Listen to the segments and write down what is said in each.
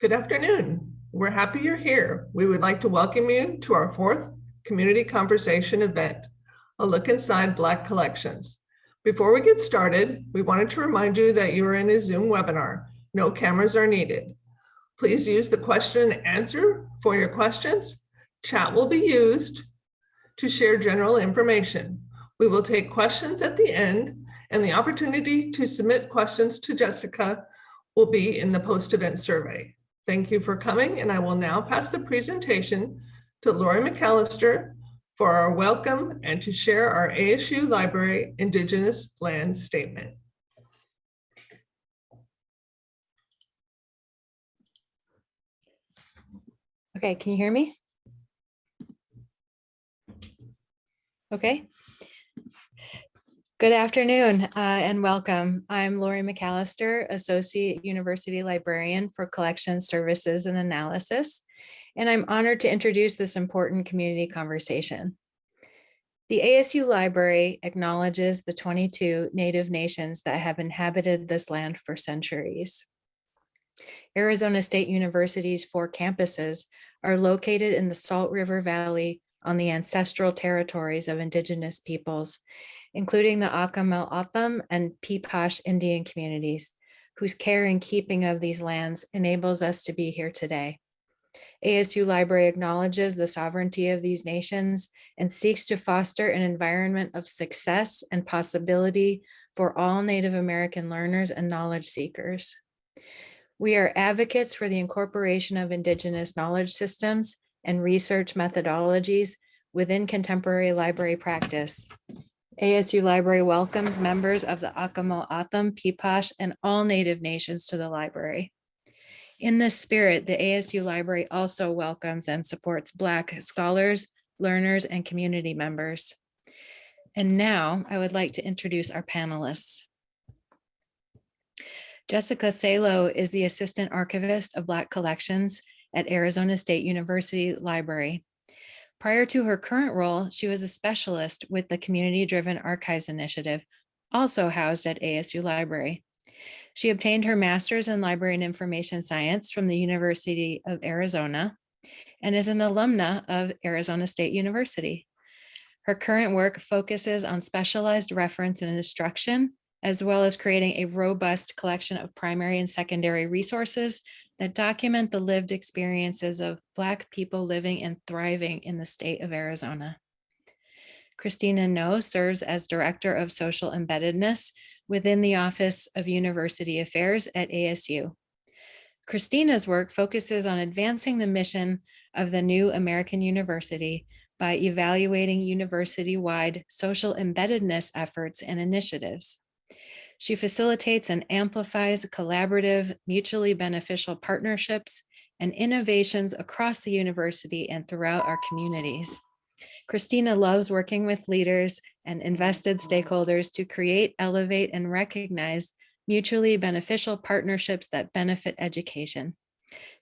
Good afternoon. We're happy you're here. We would like to welcome you to our fourth community conversation event, a look inside Black collections. Before we get started, we wanted to remind you that you are in a Zoom webinar. No cameras are needed. Please use the question and answer for your questions. Chat will be used to share general information. We will take questions at the end, and the opportunity to submit questions to Jessica will be in the post-event survey. Thank you for coming, and I will now pass the presentation to Lori McAllister for our welcome and to share our ASU Library Indigenous Land Statement. Okay, can you hear me? Okay. Good afternoon and welcome. I'm Lori McAllister, Associate University Librarian for Collections Services and Analysis, and I'm honored to introduce this important community conversation. The ASU Library acknowledges the 22 Native nations that have inhabited this land for centuries. Arizona State University's 4 campuses are located in the Salt River Valley on the ancestral territories of Indigenous peoples, including the Acamel and Pipash Indian communities, whose care and keeping of these lands enables us to be here today. ASU Library acknowledges the sovereignty of these nations and seeks to foster an environment of success and possibility for all Native American learners and knowledge seekers. We are advocates for the incorporation of Indigenous knowledge systems and research methodologies within contemporary library practice. ASU Library welcomes members of the Acamel, Pipash, and all Native nations to the library. In this spirit, the ASU Library also welcomes and supports Black scholars, learners, and community members. And now I would like to introduce our panelists. Jessica Salow is the Assistant Archivist of Black Collections at Arizona State University Library. Prior to her current role, she was a specialist with the CommunityDriven Archives Initiative, also housed at ASU Library. She obtained her master's in Library and Information Science from the University of Arizona and is an alumna of Arizona State University. Her current work focuses on specialized reference and instruction, as well as creating a robust collection of primary and secondary resources that document the lived experiences of Black people living and thriving in the state of Arizona. Christina Ngo serves as Director of Social Embeddedness within the Office of University Affairs at ASU. Christina's work focuses on advancing the mission of the new American University by evaluating university-wide social embeddedness efforts and initiatives. She facilitates and amplifies collaborative, mutually beneficial partnerships and innovations across the university and throughout our communities. Christina loves working with leaders and invested stakeholders to create, elevate, and recognize mutually beneficial partnerships that benefit education.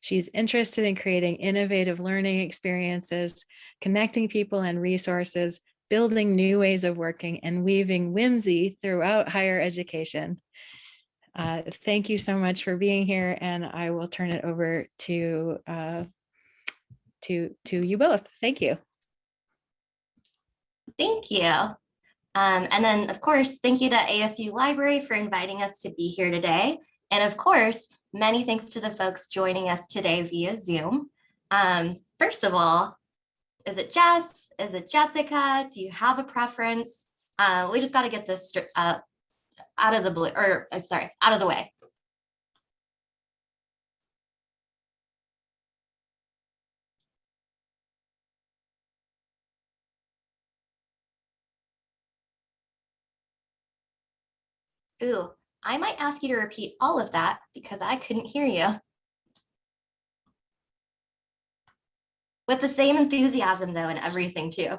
She's interested in creating innovative learning experiences, connecting people and resources, building new ways of working, and weaving whimsy throughout higher education. Thank you so much for being here, and I will turn it over to you both. Thank you. Thank you. And then, of course, thank you to ASU Library for inviting us to be here today. And of course, many thanks to the folks joining us today via Zoom. First of all, is it Jess? Is it Jessica? Do you have a preference? We just got to get this out of the way. Ooh, I might ask you to repeat all of that because I couldn't hear you. With the same enthusiasm though and everything too.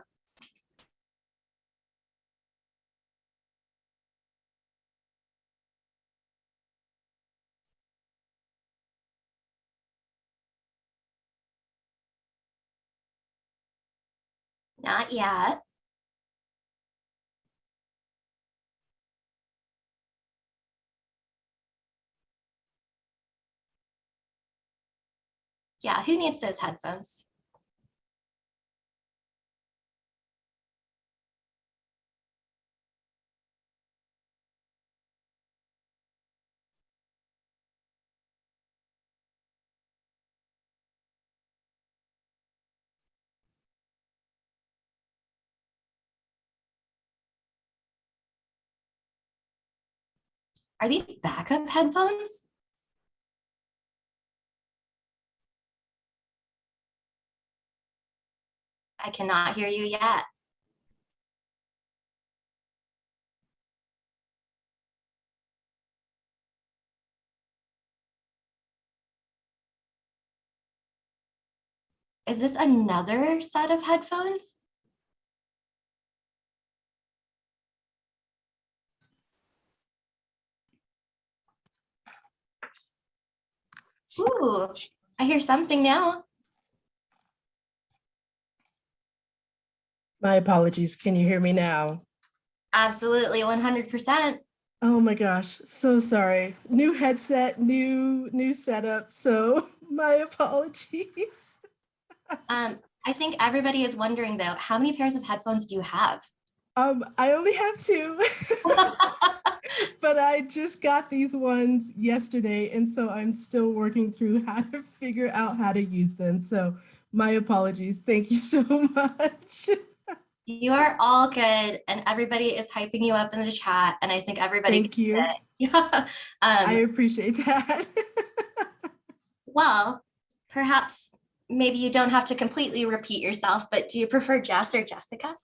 Not yet. Yeah, who needs those headphones? Are these backup headphones? I cannot hear you yet. Is this another set of headphones? Ooh, I hear something now. My apologies. Can you hear me now? Absolutely, 100%. Oh my gosh, so sorry. New headset, new setup. So my apologies. I think everybody is wondering though, how many pairs of headphones do you have? I only have two, but I just got these ones yesterday, and so I'm still working through how to figure out how to use them. So my apologies. Thank you so much. You are all good, and everybody is hyping you up in the chat, and I think everybody Thank you. gets it. Yeah. I appreciate that. Well, perhaps maybe you don't have to completely repeat yourself, but do you prefer Jess or Jessica?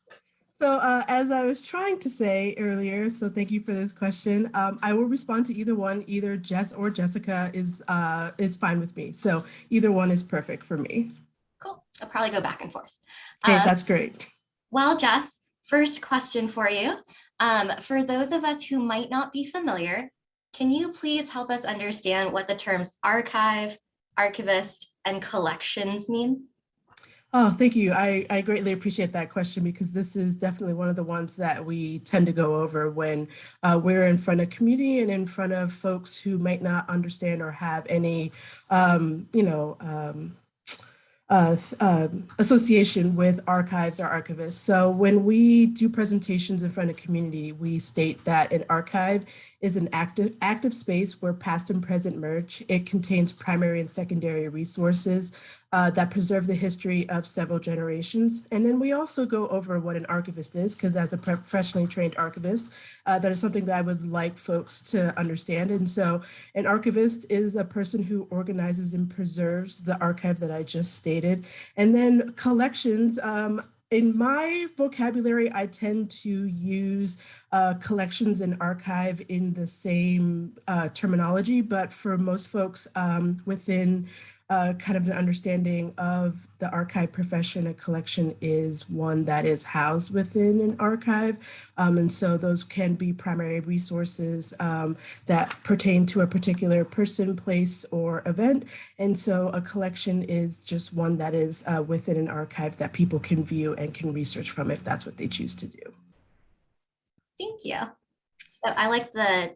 So as I was trying to say earlier, so thank you for this question. I will respond to either one. Either Jess or Jessica is fine with me. So either one is perfect for me. Cool. I'll probably go back and forth. Okay, that's great. Well, Jess, first question for you. For those of us who might not be familiar, can you please help us understand what the terms archive, archivist, and collections mean? Oh, thank you. I greatly appreciate that question, because this is definitely one of the ones that we tend to go over when we're in front of community and in front of folks who might not understand or have any, association with archives or archivists. So when we do presentations in front of community, we state that an archive is an active space where past and present merge. It contains primary and secondary resources that preserve the history of several generations. And then we also go over what an archivist is, because as a professionally trained archivist, that is something that I would like folks to understand. And so an archivist is a person who organizes and preserves the archive that I just stated. And then collections, in my vocabulary, I tend to use collections and archive in the same terminology, but for most folks within kind of an understanding of the archive profession, a collection is one that is housed within an archive. And so those can be primary resources that pertain to a particular person, place, or event. And so a collection is just one that is within an archive that people can view and can research from if that's what they choose to do. Thank you. So I like the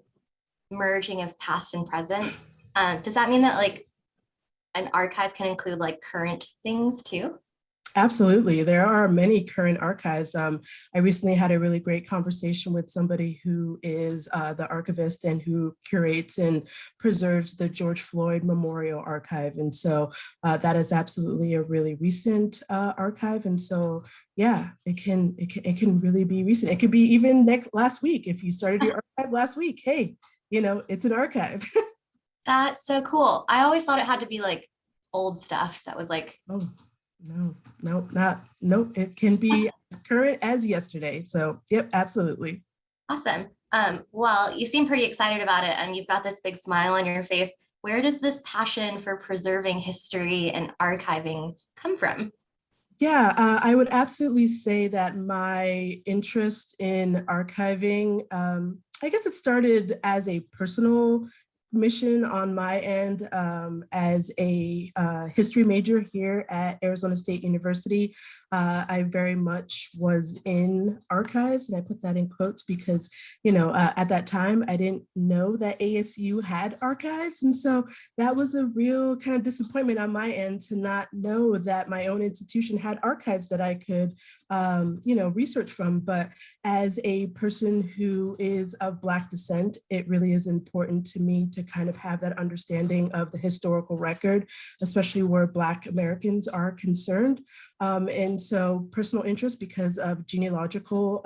merging of past and present. Does that mean that like an archive can include like current things too? Absolutely. There are many current archives. I recently had a really great conversation with somebody who is the archivist and who curates and preserves the George Floyd Memorial Archive. And so that is absolutely a really recent archive. And so, yeah, it can really be recent. It could be even last week. If you started your archive last week, hey, you know, it's an archive. That's so cool. I always thought it had to be like old stuff that was like, oh. No, it can be as current as yesterday. So, yep, absolutely. Awesome. Well, you seem pretty excited about it and you've got this big smile on your face. Where does this passion for preserving history and archiving come from? Yeah, I would absolutely say that my interest in archiving, I guess it started as a personal mission on my end as a history major here at Arizona State University. I very much was in archives, and I put that in quotes because, at that time, I didn't know that ASU had archives. And so that was a real kind of disappointment on my end to not know that my own institution had archives that I could, research from. But as a person who is of Black descent, it really is important to me to kind of have that understanding of the historical record, especially where Black Americans are concerned. And so personal interest because of genealogical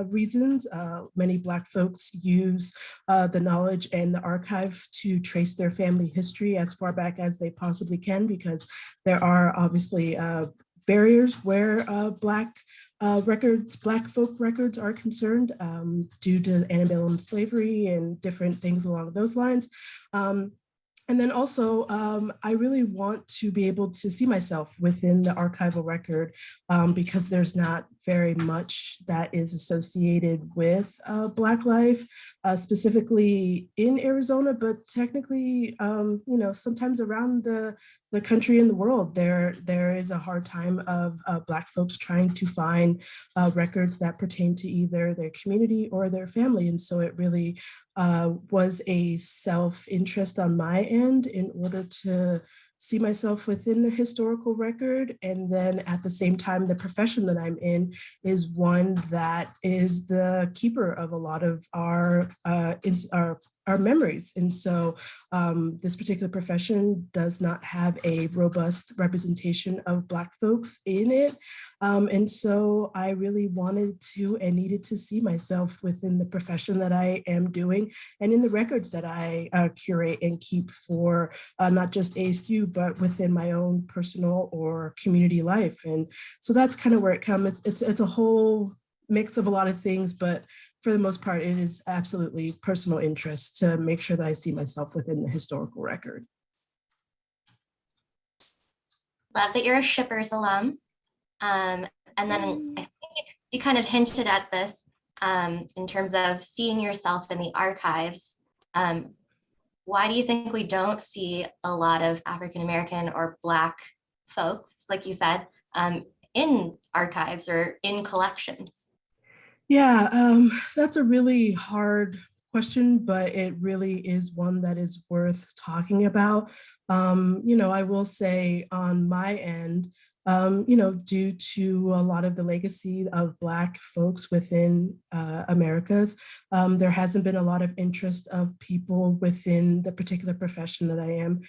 reasons. Many Black folks use the knowledge and the archive to trace their family history as far back as they possibly can, because there are obviously barriers where Black folk records are concerned due to antebellum slavery and different things along those lines. And then also, I really want to be able to see myself within the archival record because there's not very much that is associated with Black life, specifically in Arizona, but technically, sometimes around the country and the world, there is a hard time of Black folks trying to find records that pertain to either their community or their family. And so it really was a self-interest on my end in order to see myself within the historical record. And then at the same time, the profession that I'm in is one that is the keeper of a lot of our memories. And so this particular profession does not have a robust representation of Black folks in it. And so I really wanted to and needed to see myself within the profession that I am doing and in the records that I curate and keep for not just ASU, but within my own personal or community life. And so that's kind of where it comes. It's a whole mix of a lot of things, but for the most part, it is absolutely personal interest to make sure that I see myself within the historical record. Love that you're a Shippers alum. And then I think you kind of hinted at this in terms of seeing yourself in the archives. Why do you think we don't see a lot of African-American or Black folks, like you said, in archives or in collections? Yeah, that's a really hard question, but it really is one that is worth talking about. I will say on my end, due to a lot of the legacy of Black folks within Americas, there hasn't been a lot of interest of people within the particular profession that I am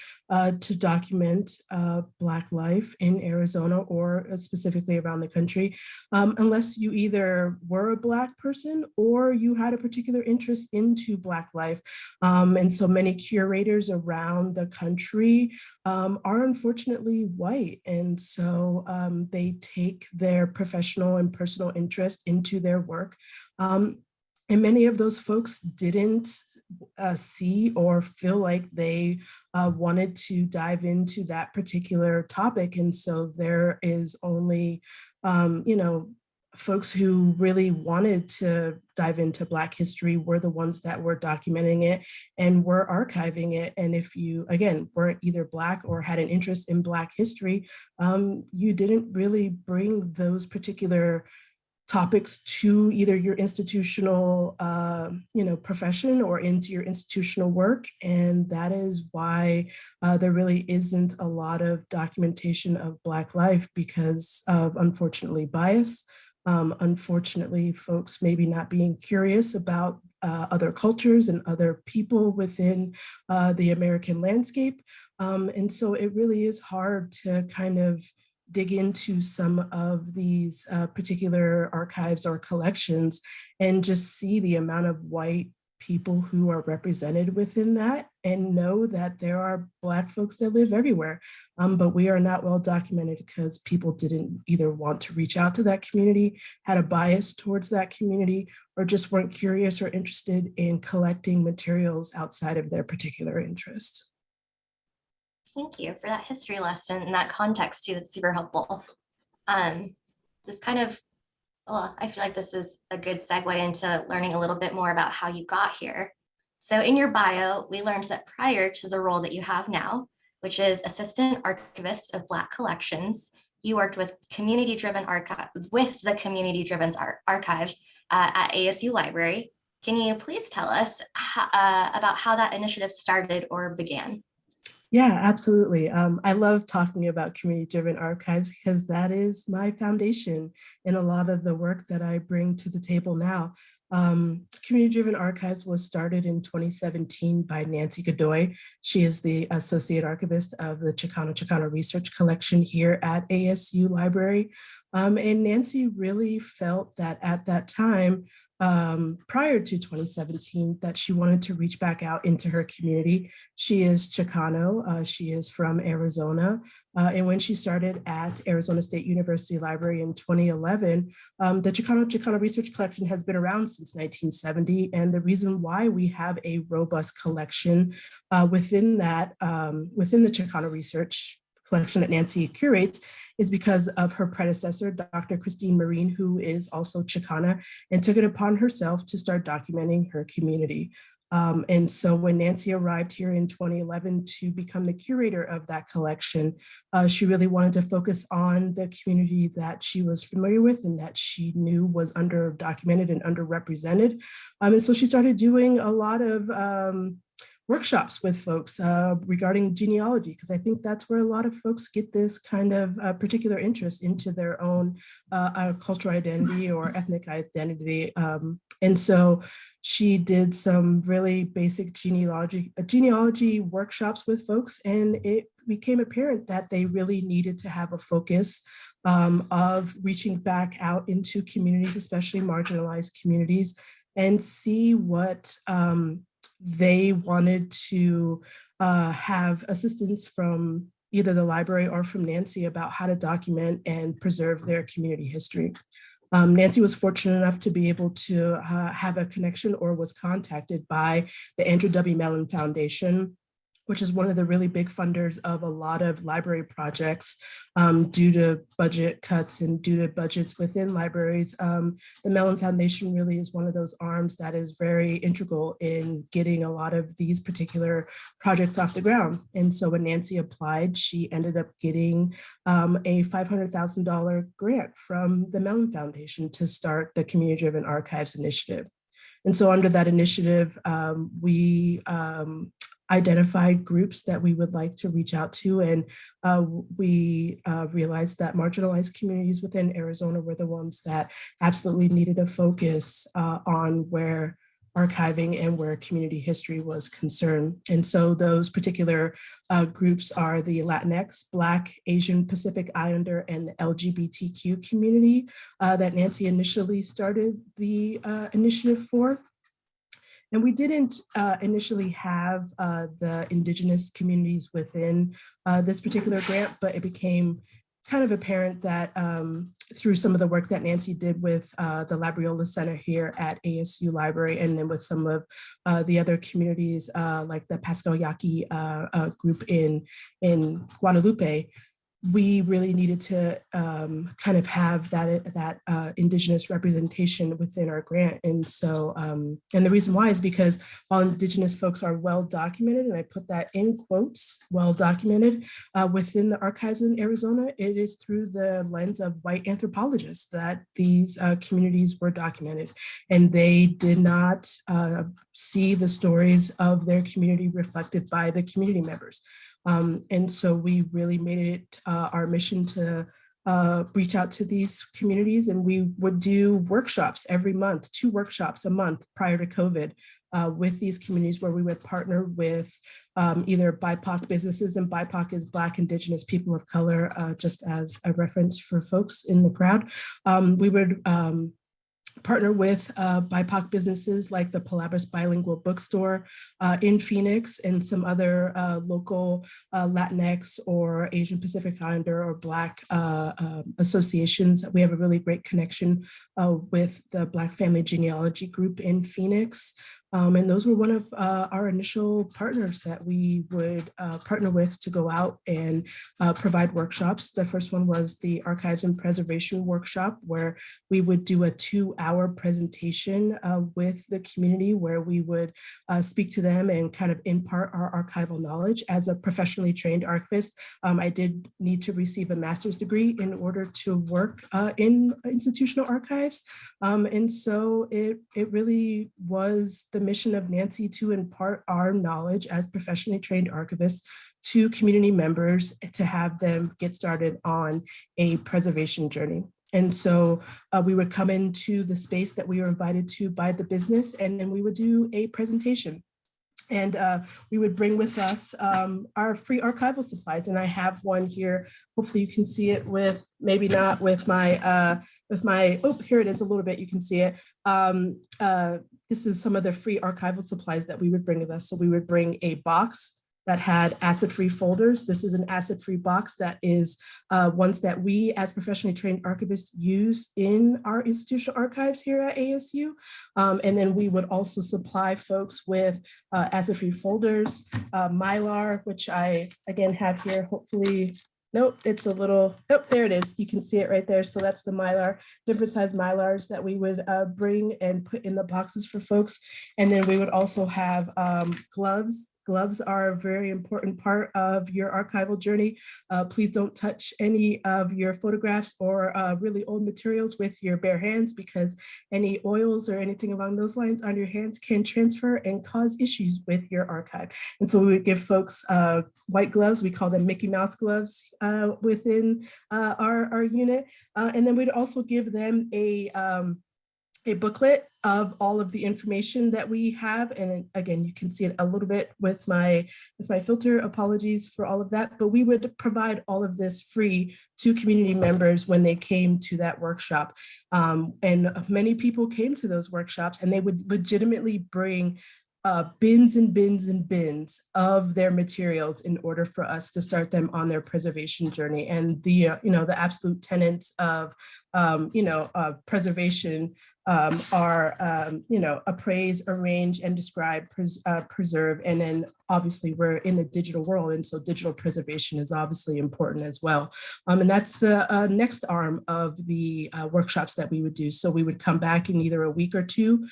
to document Black life in Arizona or specifically around the country, unless you either were a Black person or you had a particular interest into Black life. And so many curators around the country are unfortunately white. And so they take their professional and personal interest into their work. And many of those folks didn't see or feel like they wanted to dive into that particular topic. And so there is only, folks who really wanted to dive into Black history were the ones that were documenting it and were archiving it. And if you, again, weren't either Black or had an interest in Black history, you didn't really bring those particular topics to either your institutional, profession or into your institutional work. And that is why there really isn't a lot of documentation of Black life because of, unfortunately, bias. Unfortunately, folks maybe not being curious about other cultures and other people within the American landscape. And so it really is hard to kind of dig into some of these particular archives or collections and just see the amount of white people who are represented within that and know that there are Black folks that live everywhere. But we are not well documented because people didn't either want to reach out to that community, had a bias towards that community, or just weren't curious or interested in collecting materials outside of their particular interest. Thank you for that history lesson and that context too. That's super helpful. This kind of, well, I feel like this is a good segue into learning a little bit more about how you got here. So in your bio, we learned that prior to the role that you have now, which is Assistant Archivist of Black Collections, you worked with CommunityDriven Archive, with the CommunityDriven Archive at ASU Library. Can you please tell us about how that initiative started or began? Yeah, absolutely. I love talking about community-driven archives because that is my foundation in a lot of the work that I bring to the table now. Community-driven archives was started in 2017 by Nancy Godoy. She is the associate archivist of the Chicano Research Collection here at ASU Library. And Nancy really felt that at that time, prior to 2017, that she wanted to reach back out into her community. She is Chicano, she is from Arizona. And when she started at Arizona State University Library in 2011, the Chicano Research Collection has been around since 1970. And the reason why we have a robust collection within that, within the Chicano Research Collection that Nancy curates is because of her predecessor, Dr. Christine Marine, who is also Chicana, and took it upon herself to start documenting her community. And so when Nancy arrived here in 2011 to become the curator of that collection, she really wanted to focus on the community that she was familiar with and that she knew was underdocumented and underrepresented. And so she started doing a lot of workshops with folks regarding genealogy, because I think that's where a lot of folks get this kind of particular interest into their own cultural identity or ethnic identity. And so she did some really basic genealogy workshops with folks, and it became apparent that they really needed to have a focus of reaching back out into communities, especially marginalized communities, and see what they wanted to have assistance from either the library or from Nancy about how to document and preserve their community history. Nancy was fortunate enough to be able to have a connection or was contacted by the Andrew W. Mellon Foundation, which is one of the really big funders of a lot of library projects due to budget cuts and due to budgets within libraries. The Mellon Foundation really is one of those arms that is very integral in getting a lot of these particular projects off the ground. And so when Nancy applied, she ended up getting a $500,000 grant from the Mellon Foundation to start the Community-Driven Archives Initiative. And so under that initiative, we identified groups that we would like to reach out to. And we realized that marginalized communities within Arizona were the ones that absolutely needed a focus on where archiving and where community history was concerned. And so those particular groups are the Latinx, Black, Asian, Pacific Islander, and LGBTQ community that Nancy initially started the initiative for. And we didn't initially have the Indigenous communities within this particular grant, but it became kind of apparent that through some of the work that Nancy did with the Labriola Center here at ASU Library, and then with some of the other communities like the Pascal Yaqui group in Guadalupe, we really needed to kind of have that Indigenous representation within our grant. And so, and the reason why is because while Indigenous folks are well documented, and I put that in quotes, well documented within the archives in Arizona, it is through the lens of white anthropologists that these communities were documented. And they did not see the stories of their community reflected by the community members. And so we really made it our mission to reach out to these communities, and we would do workshops every month, 2 workshops a month prior to COVID with these communities, where we would partner with either BIPOC businesses, and BIPOC is Black, Indigenous, people of color, just as a reference for folks in the crowd. We would partner with BIPOC businesses like the Palabras Bilingual Bookstore in Phoenix, and some other local Latinx or Asian Pacific Islander or Black associations. We have a really great connection with the Black Family Genealogy Group in Phoenix. And those were one of our initial partners that we would partner with to go out and provide workshops. The first one was the Archives and Preservation Workshop, where we would do a 2-hour presentation with the community, where we would speak to them and kind of impart our archival knowledge. As a professionally trained archivist, I did need to receive a master's degree in order to work in institutional archives. And so it really was the mission of Nancy to impart our knowledge as professionally trained archivists to community members to have them get started on a preservation journey. And so we would come into the space that we were invited to by the business, and then we would do a presentation. And we would bring with us our free archival supplies. And I have one here. Hopefully you can see it with, maybe not with my, oh, here it is a little bit, you can see it. This is some of the free archival supplies that we would bring with us. So we would bring a box that had acid-free folders. This is an acid-free box that is ones that we as professionally trained archivists use in our institutional archives here at ASU. And then we would also supply folks with acid-free folders, Mylar, which I again have here, hopefully. Nope, it's a little, oh, there it is. You can see it right there. So that's the Mylar, different size Mylars that we would bring and put in the boxes for folks. And then we would also have gloves. Gloves are a very important part of your archival journey. Please don't touch any of your photographs or really old materials with your bare hands, because any oils or anything along those lines on your hands can transfer and cause issues with your archive. And so we would give folks white gloves. We call them Mickey Mouse gloves within our unit. And then we'd also give them a booklet of all of the information that we have. And again, you can see it a little bit with my filter, apologies for all of that, but we would provide all of this free to community members when they came to that workshop. And many people came to those workshops and they would legitimately bring bins and bins and bins of their materials in order for us to start them on their preservation journey. And the the absolute tenets of preservation are appraise, arrange, and describe, preserve, and then obviously we're in the digital world, and so digital preservation is obviously important as well. And that's the next arm of the workshops that we would do. So we would come back in either a week or two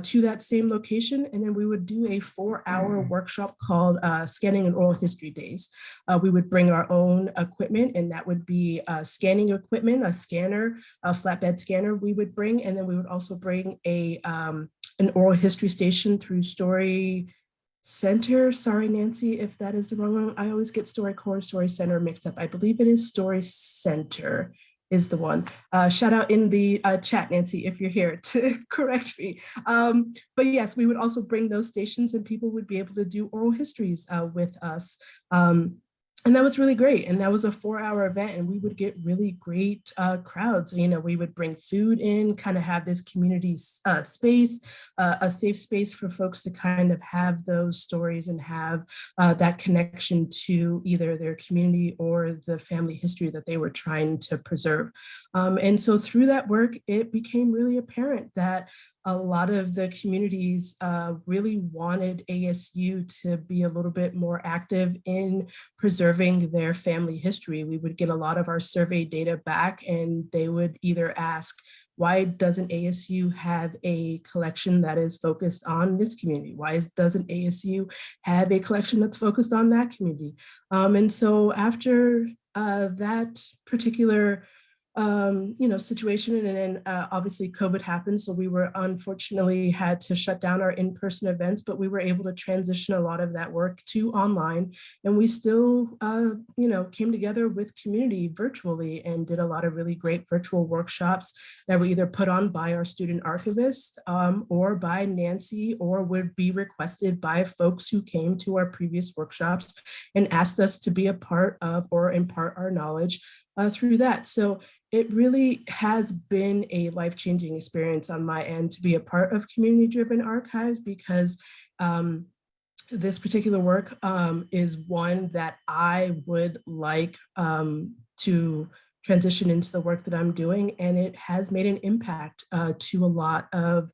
to that same location, and then we would do a 4-hour workshop called Scanning and Oral History Days. We would bring our own equipment, and that would be scanning equipment, a scanner, a flatbed scanner we would bring, and then we would also bring an oral history station through Story Center. Sorry, Nancy, if that is the wrong one. I always get StoryCorps and Story Center mixed up. I believe it is Story Center is the one. Shout out in the chat, Nancy, if you're here to correct me. But yes, we would also bring those stations and people would be able to do oral histories with us. And that was really great. And that was a 4-hour event, and we would get really great crowds. We would bring food in, kind of have this community space, a safe space for folks to kind of have those stories and have that connection to either their community or the family history that they were trying to preserve. And so through that work, it became really apparent that a lot of the communities really wanted ASU to be a little bit more active in preserving their family history. We would get a lot of our survey data back, and they would either ask, why doesn't ASU have a collection that is focused on this community? Why doesn't ASU have a collection that's focused on that community? And so after that particular situation. And then obviously COVID happened. So we were unfortunately had to shut down our in-person events, but we were able to transition a lot of that work to online. And we still, came together with community virtually and did a lot of really great virtual workshops that were either put on by our student archivist or by Nancy, or would be requested by folks who came to our previous workshops and asked us to be a part of or impart our knowledge through that. So it really has been a life-changing experience on my end to be a part of community-driven archives, because this particular work is one that I would like to transition into the work that I'm doing, and it has made an impact to a lot of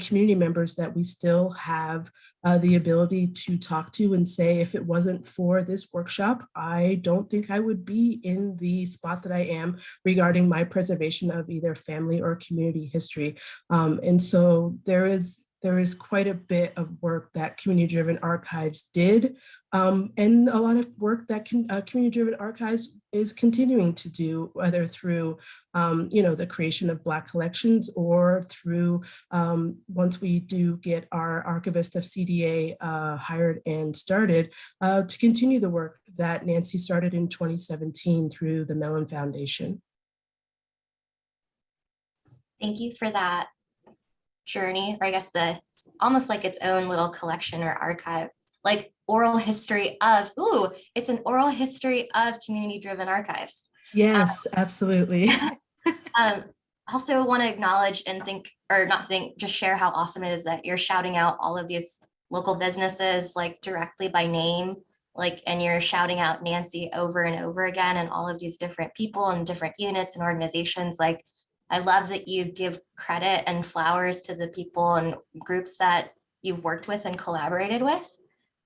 community members that we still have the ability to talk to and say, if it wasn't for this workshop, I don't think I would be in the spot that I am regarding my preservation of either family or community history. And so there is quite a bit of work that Community-Driven Archives did, and a lot of work that Community-Driven Archives is continuing to do, whether through the creation of Black collections, or through once we do get our archivist of CDA hired and started, to continue the work that Nancy started in 2017 through the Mellon Foundation. Thank you for that journey, or I guess almost like its own little collection or archive, like oral history of, it's an oral history of community-driven archives. Yes, absolutely. Also want to acknowledge and just share how awesome it is that you're shouting out all of these local businesses like directly by name, and you're shouting out Nancy over and over again, and all of these different people and different units and organizations. I love that you give credit and flowers to the people and groups that you've worked with and collaborated with.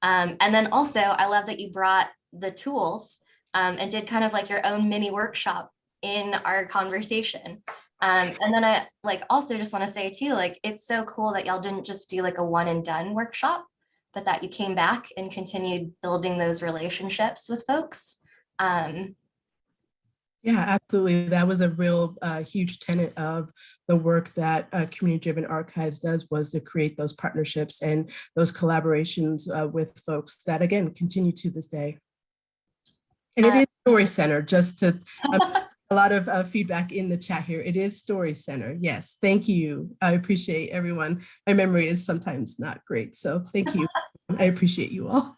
And then also, I love that you brought the tools and did kind of like your own mini workshop in our conversation. And then I also just want to say too, it's so cool that y'all didn't just do a one and done workshop, but that you came back and continued building those relationships with folks. Yeah, absolutely. That was a real huge tenet of the work that Community-Driven Archives does, was to create those partnerships and those collaborations with folks that, again, continue to this day. And it is Story Center, just to a lot of feedback in the chat here. It is Story Center. Yes, thank you. I appreciate everyone. My memory is sometimes not great, so thank you. I appreciate you all.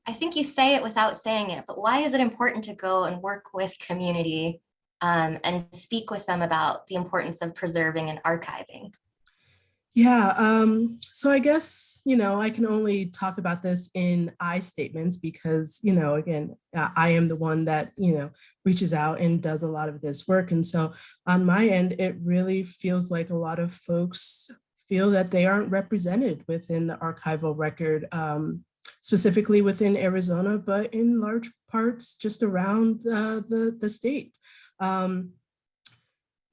I think you say it without saying it, but why is it important to go and work with community and speak with them about the importance of preserving and archiving? Yeah, so I guess, I can only talk about this in I statements because, again, I am the one that, reaches out and does a lot of this work. And so on my end, it really feels like a lot of folks feel that they aren't represented within the archival record, specifically within Arizona, but in large parts just around the state.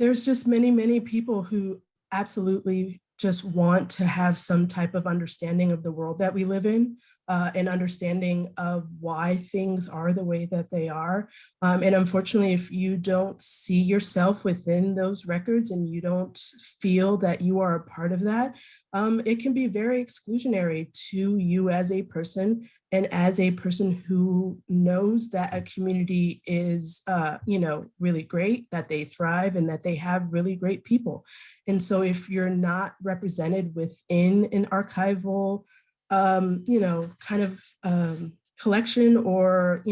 There's just many, many people who absolutely just want to have some type of understanding of the world that we live in, and understanding of why things are the way that they are. And unfortunately, if you don't see yourself within those records and you don't feel that you are a part of that, it can be very exclusionary to you as a person, and as a person who knows that a community is, really great, that they thrive, and that they have really great people. And so if you're not represented within an archival, collection or,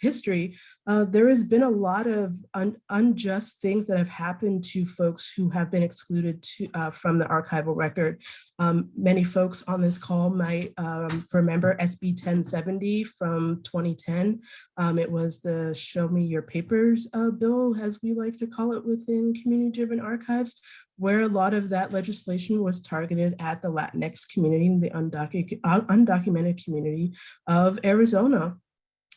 history, there has been a lot of unjust things that have happened to folks who have been excluded from the archival record. Many folks on this call might remember SB 1070 from 2010. It was the Show Me Your Papers bill, as we like to call it within Community-Driven Archives, where a lot of that legislation was targeted at the Latinx community and the undocumented community of Arizona.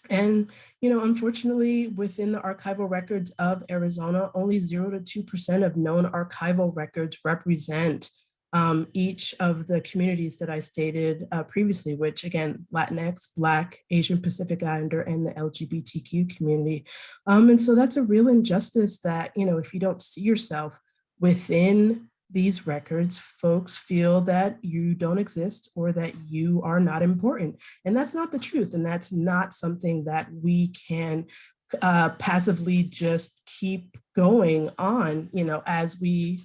And, unfortunately, within the archival records of Arizona, only 0 to 2% of known archival records represent each of the communities that I stated previously, which again, Latinx, Black, Asian Pacific Islander, and the LGBTQ community. And so that's a real injustice that, if you don't see yourself within these records, folks feel that you don't exist or that you are not important. And that's not the truth. And that's not something that we can passively just keep going on, as we,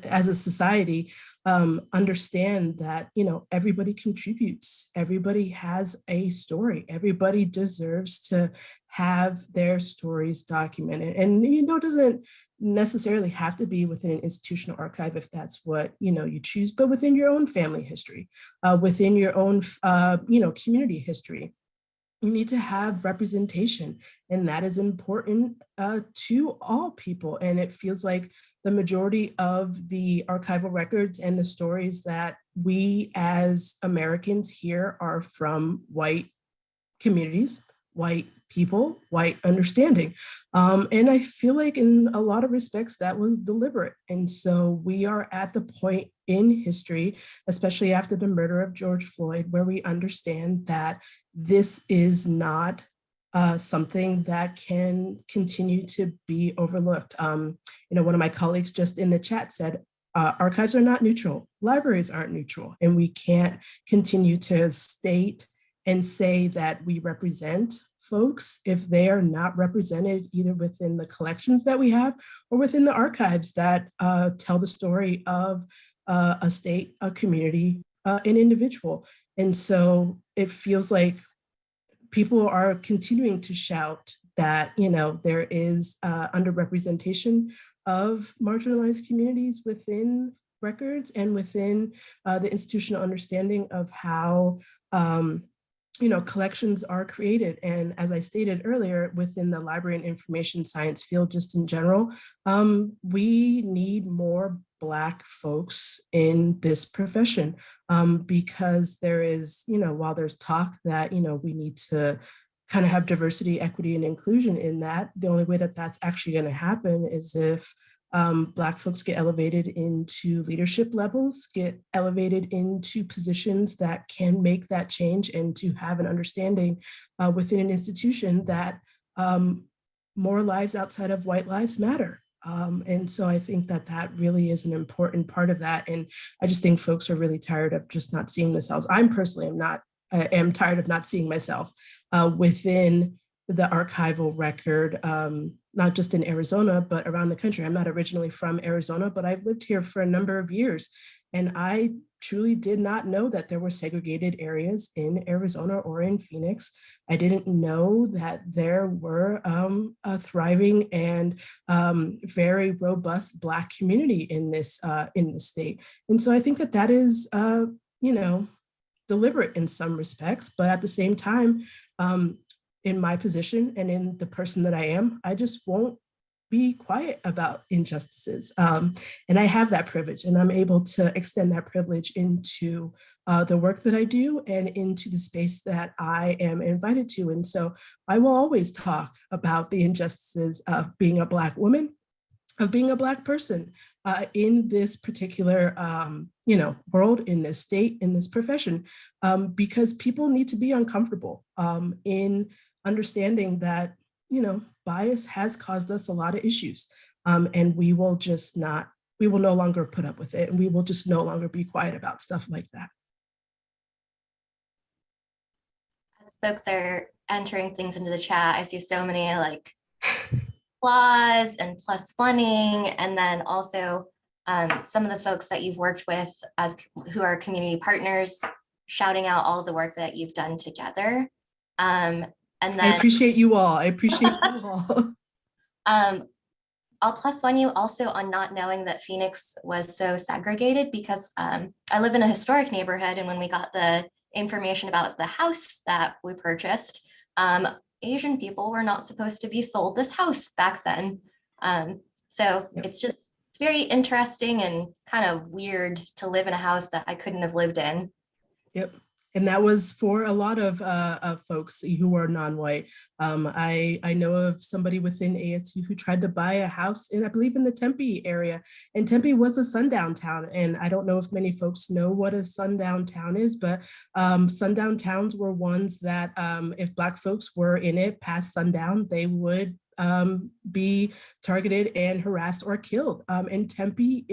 as a society, understand that, everybody contributes, everybody has a story, everybody deserves to have their stories documented. And, it doesn't necessarily have to be within an institutional archive if that's what, you choose, but within your own family history, within your own, community history. we need to have representation, and that is important to all people. And it feels like the majority of the archival records and the stories that we as Americans hear are from white communities, white people, white understanding. And I feel like in a lot of respects that was deliberate. And so we are at the point in history, especially after the murder of George Floyd, where we understand that this is not something that can continue to be overlooked. One of my colleagues just in the chat said, archives are not neutral, libraries aren't neutral, and we can't continue to state and say that we represent folks if they are not represented either within the collections that we have or within the archives that tell the story of a state, a community, an individual. And so it feels like people are continuing to shout that, there is underrepresentation of marginalized communities within records and within the institutional understanding of how collections are created. And as I stated earlier, within the library and information science field, just in general, we need more Black folks in this profession because there is, while there's talk that, we need to kind of have diversity, equity, and inclusion in that, the only way that that's actually going to happen is if Black folks get elevated into leadership levels, get elevated into positions that can make that change, and to have an understanding within an institution that more lives outside of white lives matter. And so I think that that really is an important part of that. And I just think folks are really tired of just not seeing themselves. I'm personally am tired of not seeing myself within the archival record, not just in Arizona, but around the country. I'm not originally from Arizona, but I've lived here for a number of years. And I truly did not know that there were segregated areas in Arizona or in Phoenix. I didn't know that there were a thriving and very robust Black community in this state. And so I think that that is, deliberate in some respects, but at the same time, in my position and in the person that I am, I just won't be quiet about injustices. And I have that privilege, and I'm able to extend that privilege into the work that I do and into the space that I am invited to. And so I will always talk about the injustices of being a Black woman, of being a Black person in this particular world, in this state, in this profession, because people need to be uncomfortable in understanding that, bias has caused us a lot of issues, and we will no longer put up with it, and we will just no longer be quiet about stuff like that. As folks are entering things into the chat, I see so many applause and plus oneing, and then also some of the folks that you've worked with who are community partners shouting out all the work that you've done together. And then I appreciate you all. I'll plus one you also on not knowing that Phoenix was so segregated, because I live in a historic neighborhood, and when we got the information about the house that we purchased, Asian people were not supposed to be sold this house back then. So yep. It's very interesting and kind of weird to live in a house that I couldn't have lived in. Yep. And that was for a lot of folks who are non-white. I know of somebody within ASU who tried to buy a house I believe in the Tempe area, and Tempe was a sundown town. And I don't know if many folks know what a sundown town is, but sundown towns were ones that if Black folks were in it past sundown, they would be targeted and harassed or killed. And Tempe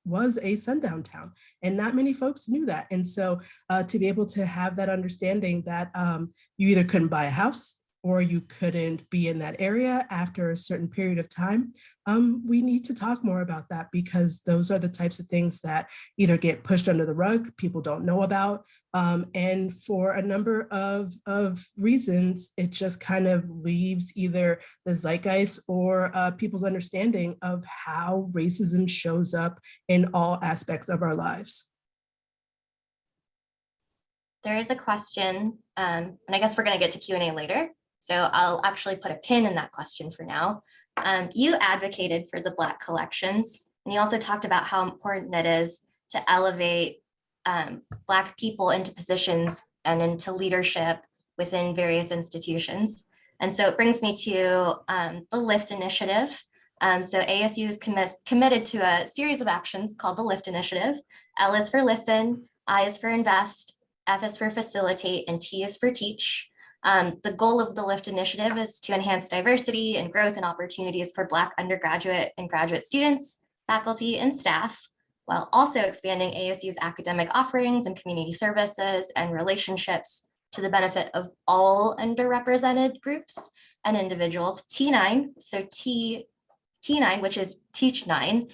was a sundown town, and not many folks knew that. And so to be able to have that understanding that you either couldn't buy a house or you couldn't be in that area after a certain period of time, we need to talk more about that, because those are the types of things that either get pushed under the rug, people don't know about, and for a number of reasons, it just kind of leaves either the zeitgeist or people's understanding of how racism shows up in all aspects of our lives. there is a question, and I guess we're going to get to Q&A later. So I'll actually put a pin in that question for now. You advocated for the Black collections, and you also talked about how important it is to elevate Black people into positions and into leadership within various institutions. And so it brings me to the LIFT initiative. So ASU is committed to a series of actions called the LIFT initiative. L is for listen, I is for invest, F is for facilitate, and T is for teach. The goal of the LIFT initiative is to enhance diversity and growth and opportunities for Black undergraduate and graduate students, faculty, and staff, while also expanding ASU's academic offerings and community services and relationships to the benefit of all underrepresented groups and individuals. T9, so T9, which is Teach 9,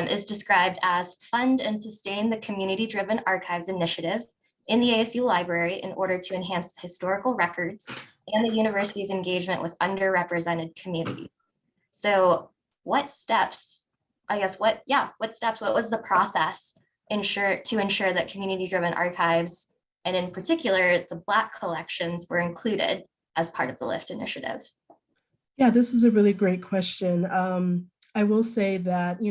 is described as fund and sustain the community-driven archives initiative in the ASU library in order to enhance historical records and the university's engagement with underrepresented communities. So what steps, what was the process to ensure that community-driven archives, and in particular, the Black collections, were included as part of the LIFT initiative? Yeah, this is a really great question. I will say that,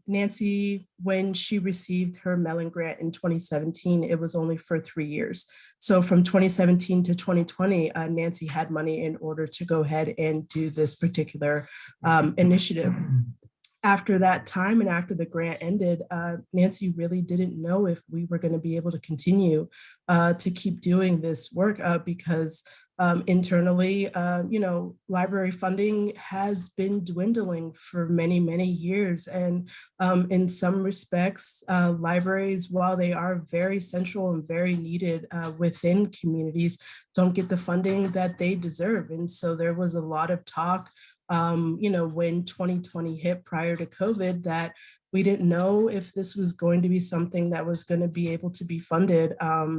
Nancy, when she received her Mellon grant in 2017, it was only for 3 years. So from 2017 to 2020, Nancy had money in order to go ahead and do this particular initiative. After that time and after the grant ended, Nancy really didn't know if we were going to be able to continue to keep doing this work because internally, library funding has been dwindling for many, many years. And in some respects, libraries, while they are very central and very needed within communities, don't get the funding that they deserve. And so there was a lot of talk when 2020 hit prior to COVID, that we didn't know if this was going to be something that was going to be able to be funded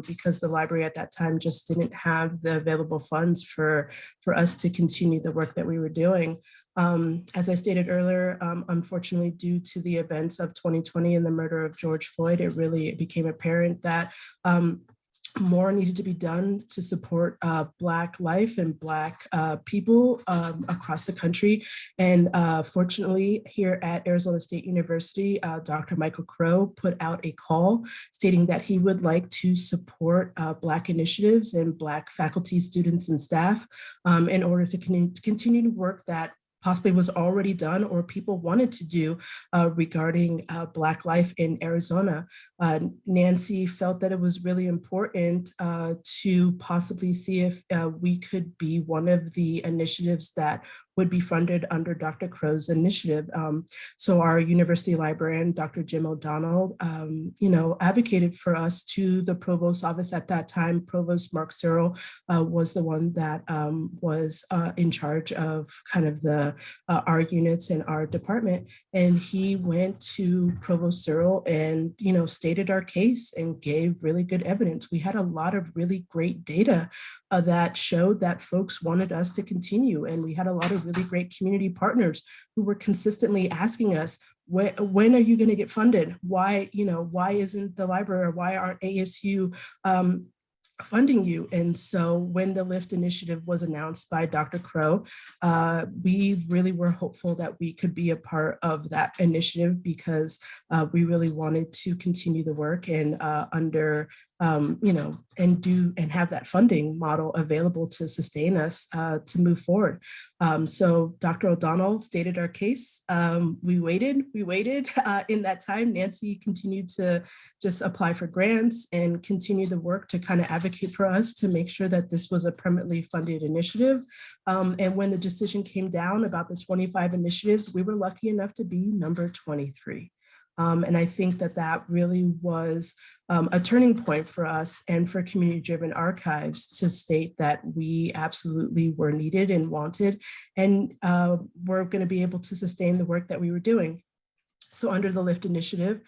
because the library at that time just didn't have the available funds for us to continue the work that we were doing. As I stated earlier, unfortunately, due to the events of 2020 and the murder of George Floyd, it became apparent that more needed to be done to support Black life and Black people across the country. And fortunately, here at Arizona State University, Dr. Michael Crow put out a call stating that he would like to support Black initiatives and Black faculty, students, and staff in order to continue to work that possibly was already done or people wanted to do regarding Black life in Arizona. Nancy felt that it was really important to possibly see if we could be one of the initiatives that would be funded under Dr. Crow's initiative. So our university librarian, Dr. Jim O'Donnell, advocated for us to the provost's office at that time. Provost Mark Searle was the one that was in charge of kind of our units in our department. And he went to Provost Searle and, stated our case and gave really good evidence. We had a lot of really great data that showed that folks wanted us to continue. And we had a lot of really great community partners who were consistently asking us, when are you going to get funded? Why isn't the library, or why aren't ASU funding you? And so when the LIFT initiative was announced by Dr. Crow, we really were hopeful that we could be a part of that initiative because we really wanted to continue the work and and have that funding model available to sustain us to move forward. So Dr. O'Donnell stated our case. We waited in that time. Nancy continued to just apply for grants and continue the work to kind of advocate for us to make sure that this was a permanently funded initiative. And when the decision came down about the 25 initiatives, we were lucky enough to be number 23. And I think that really was a turning point for us and for community-driven archives to state that we absolutely were needed and wanted, and we're going to be able to sustain the work that we were doing. So under the LIFT initiative,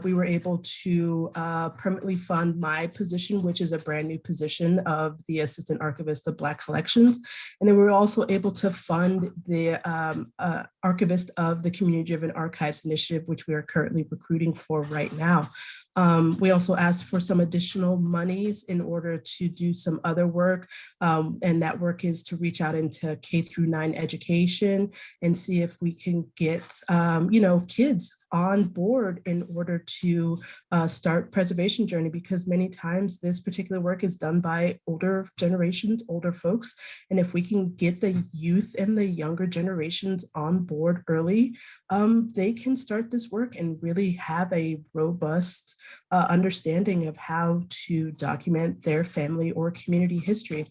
we were able to permanently fund my position, which is a brand new position of the Assistant Archivist of Black Collections. And then we were also able to fund the Archivist of the Community-Driven Archives initiative, which we are currently recruiting for right now. We also asked for some additional monies in order to do some other work. And that work is to reach out into K-9 education and see if we can get, kids on board in order to start preservation journey, because many times this particular work is done by older generations, older folks. And if we can get the youth and the younger generations on board early, they can start this work and really have a robust understanding of how to document their family or community history.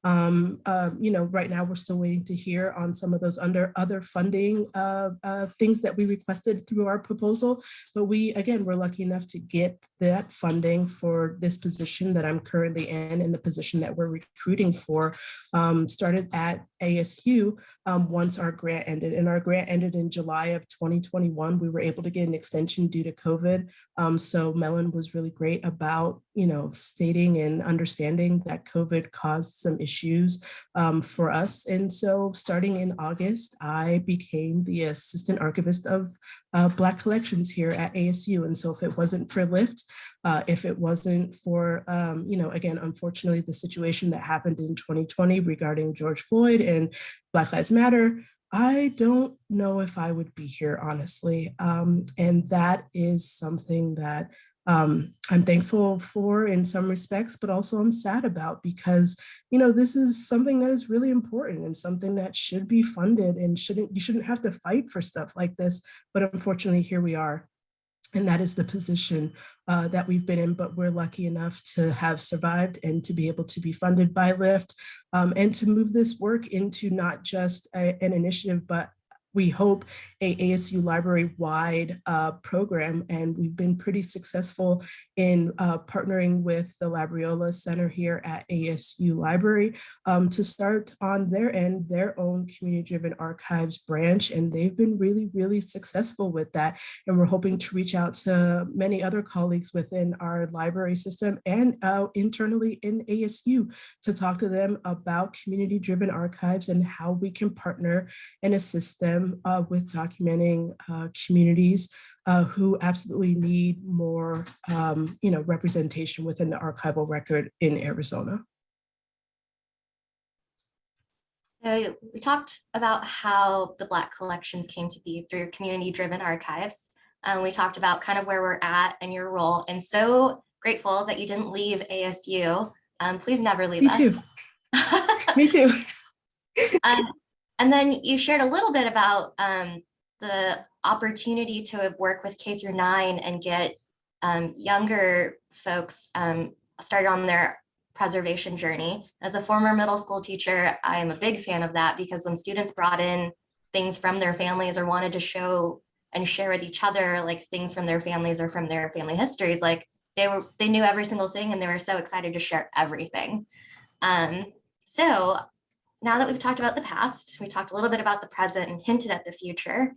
Right now we're still waiting to hear on some of those other funding things that we requested through our proposal. But we're lucky enough to get that funding for this position that I'm currently in and the position that we're recruiting for, started at ASU once our grant ended. And our grant ended in July of 2021. We were able to get an extension due to COVID. So Mellon was really great about, stating and understanding that COVID caused some issues for us. And so starting in August, I became the Assistant Archivist of Black Collections here at ASU. And so if it wasn't for LIFT, if it wasn't for, unfortunately, the situation that happened in 2020 regarding George Floyd and Black Lives Matter, I don't know if I would be here, honestly. And that is something that I'm thankful for in some respects, but also I'm sad about, because, this is something that is really important and something that should be funded, and you shouldn't have to fight for stuff like this. But unfortunately, here we are. And that is the position that we've been in, but we're lucky enough to have survived and to be able to be funded by LIFT and to move this work into not just an initiative, but we hope a ASU library-wide program. And we've been pretty successful in partnering with the Labriola Center here at ASU Library to start on their end, their own community-driven archives branch. And they've been really, really successful with that. And we're hoping to reach out to many other colleagues within our library system and internally in ASU to talk to them about community-driven archives and how we can partner and assist them with documenting communities who absolutely need more, representation within the archival record in Arizona. So we talked about how the Black collections came to be through community-driven archives. We talked about kind of where we're at and your role, and so grateful that you didn't leave ASU. Please never leave us. Me too. Me too. And then you shared a little bit about the opportunity to work with K-9 and get younger folks started on their preservation journey. As a former middle school teacher, I am a big fan of that, because when students brought in things from their families or wanted to show and share with each other, like things from their families or from their family histories, like they knew every single thing and they were so excited to share everything. So now that we've talked about the past, we talked a little bit about the present and hinted at the future.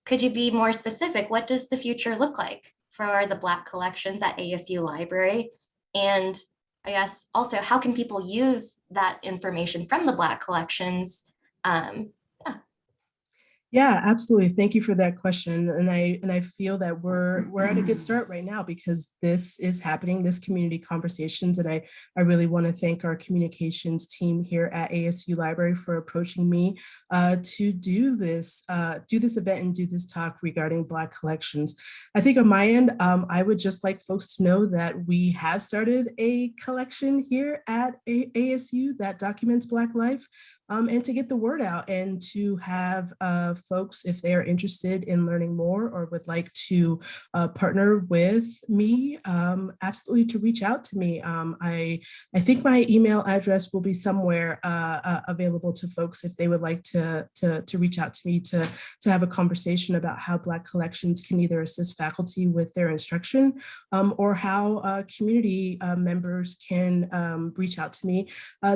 Could you be more specific? What does the future look like for the Black collections at ASU Library? And I guess also, how can people use that information from the Black collections? Yeah, absolutely. Thank you for that question. And I feel that we're at a good start right now, because this is happening, this community conversations. And I really want to thank our communications team here at ASU Library for approaching me to do this event and do this talk regarding Black collections. I think on my end, I would just like folks to know that we have started a collection here at ASU that documents Black life, and to get the word out and to have folks, if they are interested in learning more or would like to partner with me, absolutely to reach out to me. I think my email address will be somewhere available to folks if they would like to reach out to me to have a conversation about how Black collections can either assist faculty with their instruction or how community members can reach out to me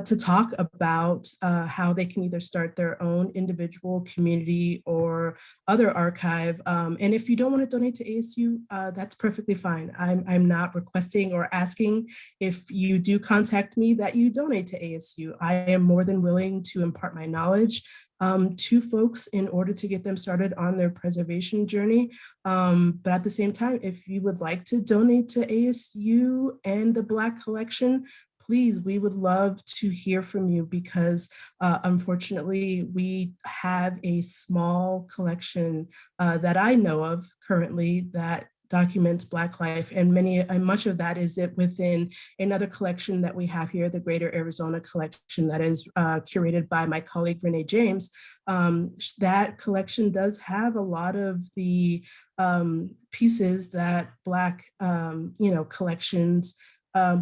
to talk about how they can either start their own individual community Library or other archive. And if you don't want to donate to ASU, that's perfectly fine. I'm not requesting or asking if you do contact me that you donate to ASU. I am more than willing to impart my knowledge to folks in order to get them started on their preservation journey. But at the same time, if you would like to donate to ASU and the Black collection, please, we would love to hear from you because unfortunately, we have a small collection that I know of currently that documents Black life, and much of that is within another collection that we have here, the Greater Arizona collection that is curated by my colleague Renee James. That collection does have a lot of the pieces that Black collections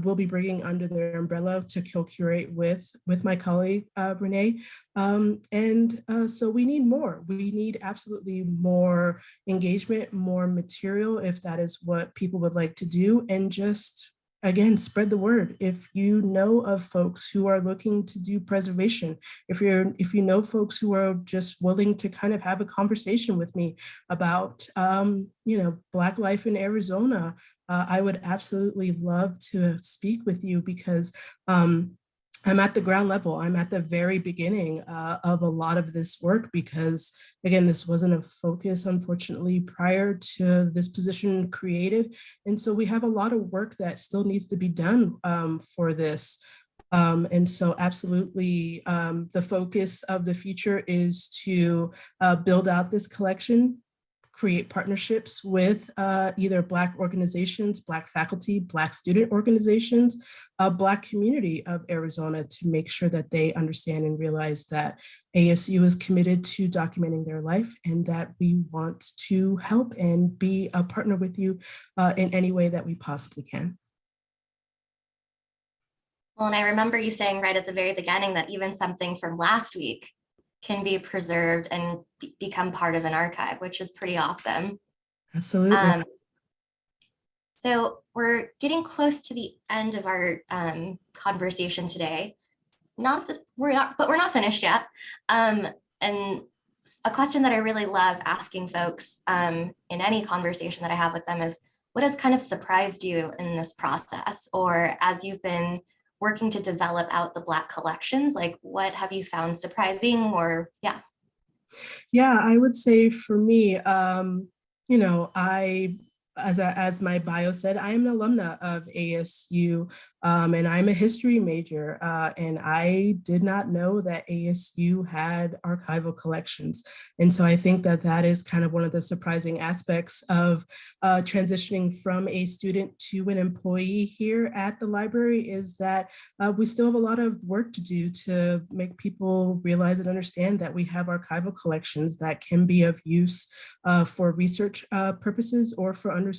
will be bringing under their umbrella to co-curate with my colleague, Renee. So we need more. We need absolutely more engagement, more material, if that is what people would like to do, and just, again, spread the word. If you know of folks who are looking to do preservation, if you know folks who are just willing to kind of have a conversation with me about, Black life in Arizona, I would absolutely love to speak with you because I'm at the ground level. I'm at the very beginning of a lot of this work because, again, this wasn't a focus, unfortunately, prior to this position created. And so we have a lot of work that still needs to be done for this. And so absolutely, the focus of the future is to build out this collection, create partnerships with either Black organizations, Black faculty, Black student organizations, Black community of Arizona to make sure that they understand and realize that ASU is committed to documenting their life and that we want to help and be a partner with you in any way that we possibly can. Well, and I remember you saying right at the very beginning that even something from last week can be preserved and become part of an archive, which is pretty awesome. Absolutely. So we're getting close to the end of our conversation today. But we're not finished yet. And a question that I really love asking folks in any conversation that I have with them is, what has kind of surprised you in this process, or as you've been working to develop out the Black collections, like what have you found surprising, or yeah? Yeah, I would say for me, as my bio said, I am an alumna of ASU, and I'm a history major, and I did not know that ASU had archival collections. And so I think that that is kind of one of the surprising aspects of transitioning from a student to an employee here at the library is that we still have a lot of work to do to make people realize and understand that we have archival collections that can be of use for research purposes or for understanding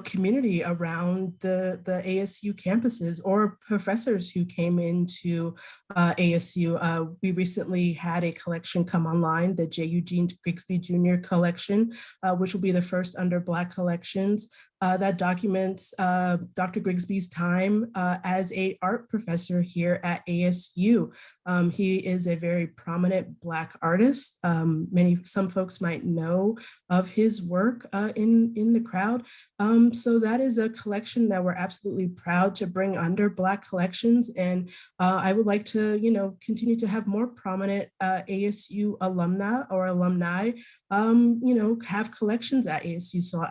community around the ASU campuses or professors who came into ASU. We recently had a collection come online, the J. Eugene Grigsby Jr. collection, which will be the first under Black collections that documents Dr. Grigsby's time as an art professor here at ASU. He is a very prominent Black artist. Some folks might know of his work in the crowd. So that is a collection that we're absolutely proud to bring under Black collections. And I would like to, continue to have more prominent ASU alumni, have collections at ASU. So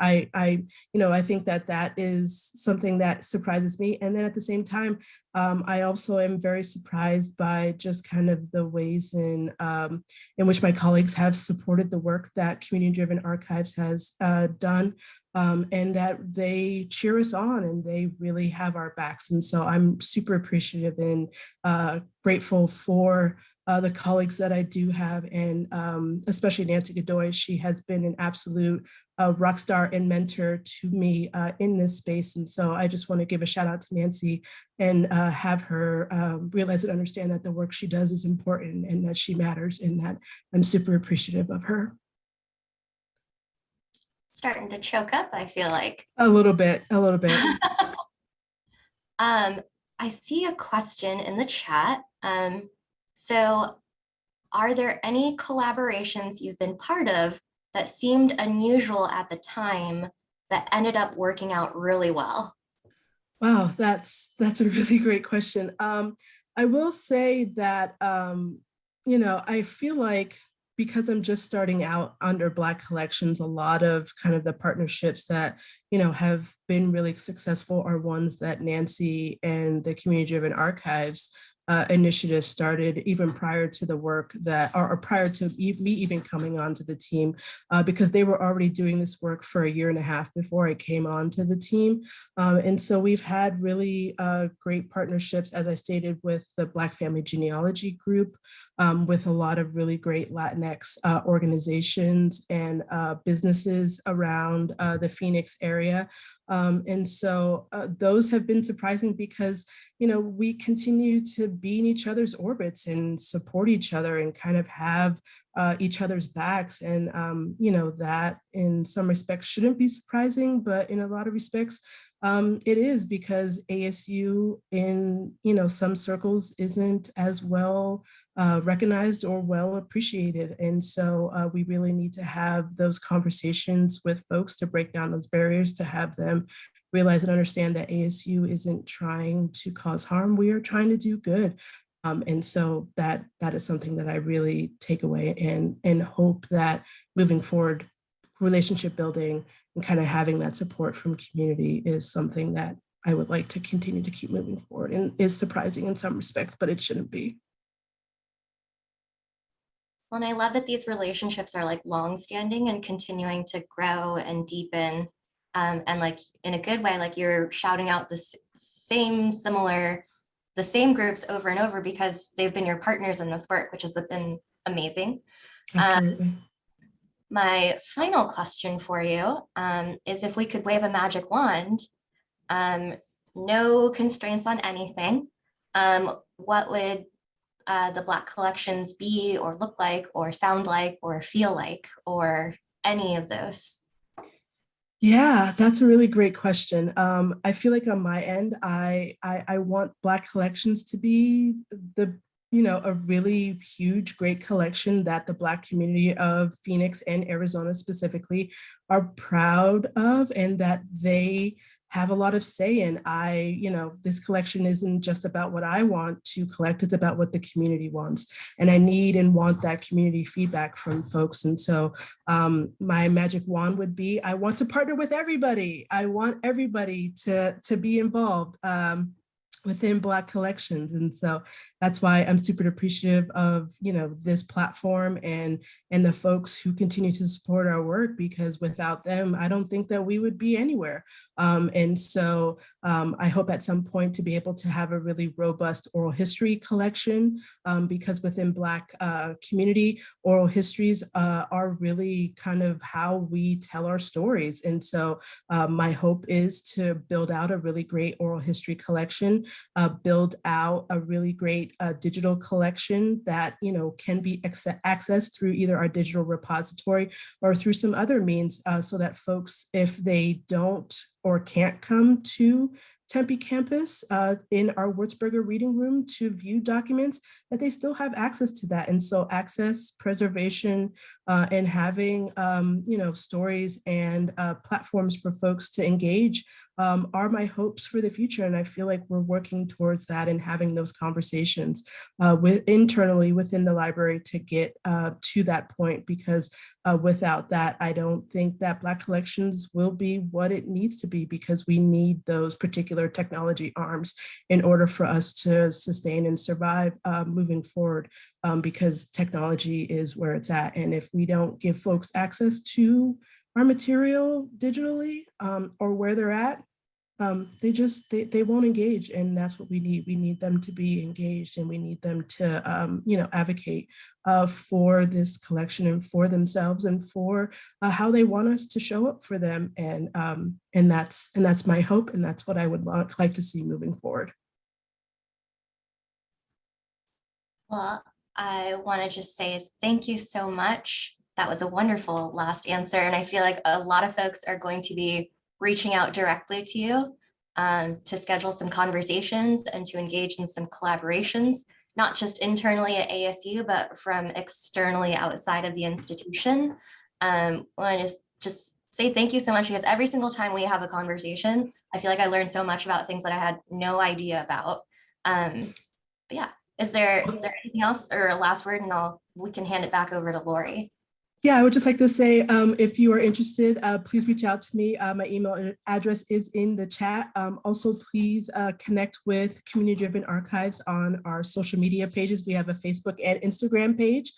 I think that is something that surprises me. And then at the same time, I also am very surprised by just kind of the ways in which my colleagues have supported the work that CommunityDriven Archives has done, and that they cheer us on and they really have our backs. And so I'm super appreciative and grateful for the colleagues that I do have, and especially Nancy Godoy. She has been an absolute rock star and mentor to me in this space. And so I just want to give a shout out to Nancy and have her realize and understand that the work she does is important and that she matters, and that I'm super appreciative of her. Starting to choke up, I feel like. A little bit. I see a question in the chat. So are there any collaborations you've been part of that seemed unusual at the time that ended up working out really well? Wow, that's a really great question. I will say that I feel like because I'm just starting out under Black Collections, a lot of kind of the partnerships that have been really successful are ones that Nancy and the Community Driven Archives initiative started even prior to the work that, or prior to me even coming onto the team, because they were already doing this work for a year and a half before I came onto the team. And so we've had really great partnerships, as I stated, with the Black Family Genealogy Group, with a lot of really great Latinx organizations and businesses around the Phoenix area. And so those have been surprising because, we continue to be in each other's orbits and support each other and kind of have each other's backs. And, that in some respects shouldn't be surprising, but in a lot of respects, it is, because ASU in, some circles isn't as well recognized or well appreciated. And so we really need to have those conversations with folks to break down those barriers, to have them realize and understand that ASU isn't trying to cause harm. We are trying to do good. And so that is something that I really take away and hope that moving forward, relationship building and kind of having that support from community is something that I would like to continue to keep moving forward, and is surprising in some respects, but it shouldn't be. Well, and I love that these relationships are like long-standing and continuing to grow and deepen. And like in a good way, like you're shouting out the same groups over and over because they've been your partners in this work, which has been amazing. Absolutely. My final question for you is, if we could wave a magic wand, no constraints on anything, what would the Black collections be or look like or sound like or feel like, or any of those? Yeah, that's a really great question. I feel like on my end, I want Black collections to be a really huge, great collection that the Black community of Phoenix and Arizona specifically are proud of, and that they have a lot of say in. This collection isn't just about what I want to collect, it's about what the community wants. And I need and want that community feedback from folks. And so my magic wand would be, I want to partner with everybody. I want everybody to be involved within Black collections. And so that's why I'm super appreciative of, this platform and the folks who continue to support our work, because without them, I don't think that we would be anywhere. And so I hope at some point to be able to have a really robust oral history collection, because within Black community, oral histories are really kind of how we tell our stories. And so my hope is to build out a really great oral history collection, build out a really great digital collection that can be accessed through either our digital repository or through some other means, so that folks, if they don't or can't come to Tempe campus in our Würzburger reading room to view documents, that they still have access to that. And so access, preservation, and having stories and platforms for folks to engage are my hopes for the future. And I feel like we're working towards that and having those conversations internally within the library to get to that point, because without that, I don't think that Black collections will be what it needs to be, because we need those particular technology arms in order for us to sustain and survive moving forward, because technology is where it's at. And if we don't give folks access to our material digitally or where they're at, they won't engage. And that's what we need. We need them to be engaged, and we need them to advocate for this collection and for themselves and for how they want us to show up for them. And that's my hope, and that's what I would like to see moving forward. Well, I want to just say thank you so much. That was a wonderful last answer. And I feel like a lot of folks are going to be reaching out directly to you to schedule some conversations and to engage in some collaborations. not just internally at ASU, but from externally outside of the institution. I want to just say thank you so much, because every single time we have a conversation, I feel like I learned so much about things that I had no idea about. But yeah, is there anything else or a last word, and we can hand it back over to Lori. Yeah, I would just like to say, if you are interested, please reach out to me. My email address is in the chat. Also, please connect with Community Driven Archives on our social media pages. We have a Facebook and Instagram page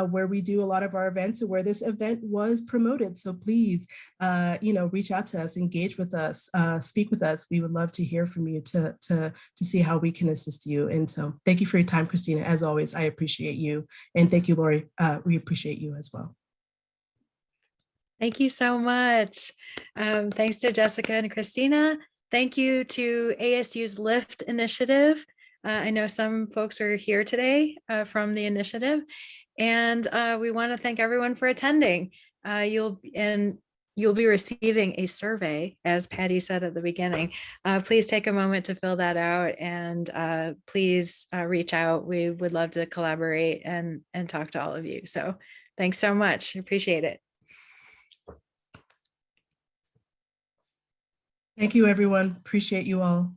where we do a lot of our events and where this event was promoted. So please, reach out to us, engage with us, speak with us. We would love to hear from you to see how we can assist you. And so thank you for your time, Christina. As always, I appreciate you. And thank you, Lori. We appreciate you as well. Thank you so much. Thanks to Jessica and Christina. Thank you to ASU's Lift initiative. I know some folks are here today from the initiative, and we want to thank everyone for attending. You'll be receiving a survey, as Patty said at the beginning. Please take a moment to fill that out, and please reach out. We would love to collaborate and talk to all of you. So thanks so much. Appreciate it. Thank you, everyone. Appreciate you all.